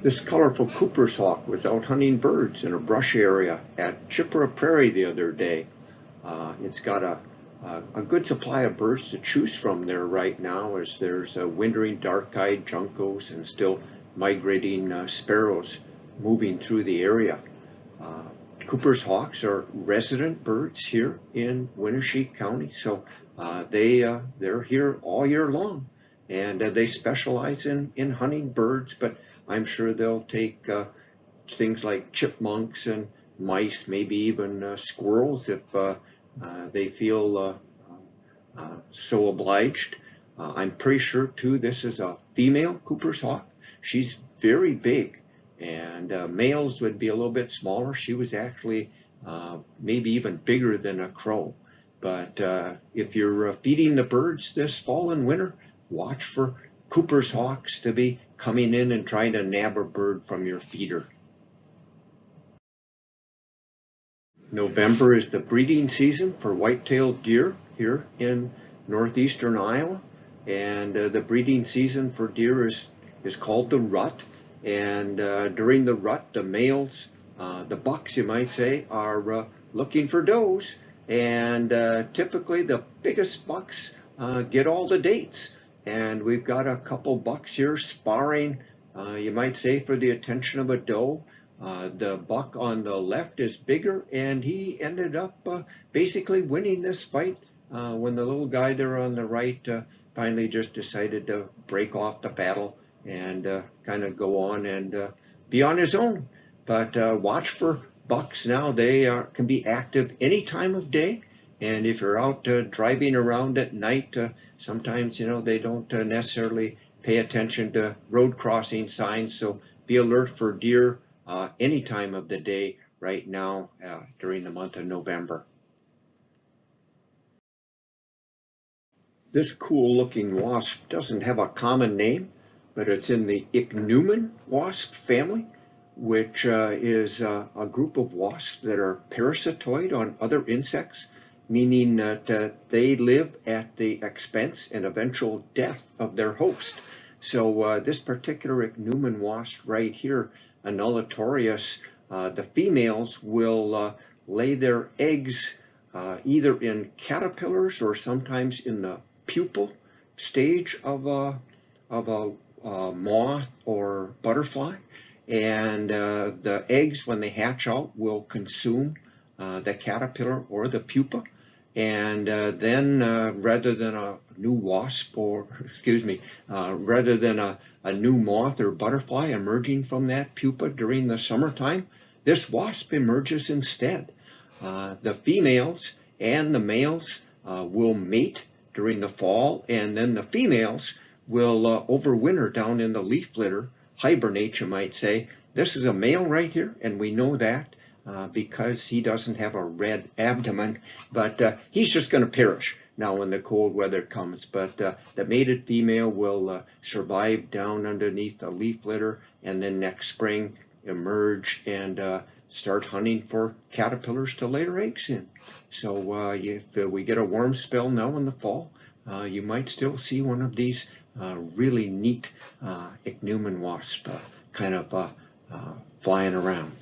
This colorful Cooper's hawk was out hunting birds in a brush area at Chippewa Prairie the other day. It's got a good supply of birds to choose from there right now, as there's wintering dark-eyed juncos and still migrating sparrows moving through the area. Cooper's hawks are resident birds here in Winneshiek County, so they're here all year long, and they specialize in hunting birds, but I'm sure they'll take things like chipmunks and mice, maybe even squirrels if they feel so obliged. I'm pretty sure too this is a female Cooper's hawk. She's very big, and males would be a little bit smaller. She was actually maybe even bigger than a crow. But if you're feeding the birds this fall and winter, watch for Cooper's hawks to be coming in and trying to nab a bird from your feeder. November is the breeding season for white-tailed deer here in northeastern Iowa, and the breeding season for deer is called the rut. And during the rut, the males, the bucks you might say, are looking for does, and typically the biggest bucks get all the dates. And we've got a couple bucks here sparring, you might say, for the attention of a doe. The buck on the left is bigger, and he ended up basically winning this fight when the little guy there on the right finally just decided to break off the battle and kind of go on and be on his own. But watch for bucks now. They can be active any time of day. And if you're out driving around at night, sometimes, they don't necessarily pay attention to road crossing signs. So be alert for deer any time of the day right now during the month of November. This cool looking wasp doesn't have a common name, but it's in the ichneumon wasp family, which is a group of wasps that are parasitoid on other insects, meaning that they live at the expense and eventual death of their host. So this particular ichneumon wasp right here, Annullatorius, the females will lay their eggs either in caterpillars or sometimes in the pupal stage of a moth or butterfly. And the eggs, when they hatch out, will consume the caterpillar or the pupa. And then rather than a new wasp, rather than a new moth or butterfly emerging from that pupa during the summertime, this wasp emerges instead. The females and the males will mate during the fall, and then the females will overwinter down in the leaf litter, hibernate, you might say. This is a male right here, and we know that because he doesn't have a red abdomen, but he's just going to perish now when the cold weather comes. But the mated female will survive down underneath the leaf litter, and then next spring emerge and start hunting for caterpillars to lay their eggs in. So if we get a warm spell now in the fall, you might still see one of these really neat ichneumon wasps kind of flying around.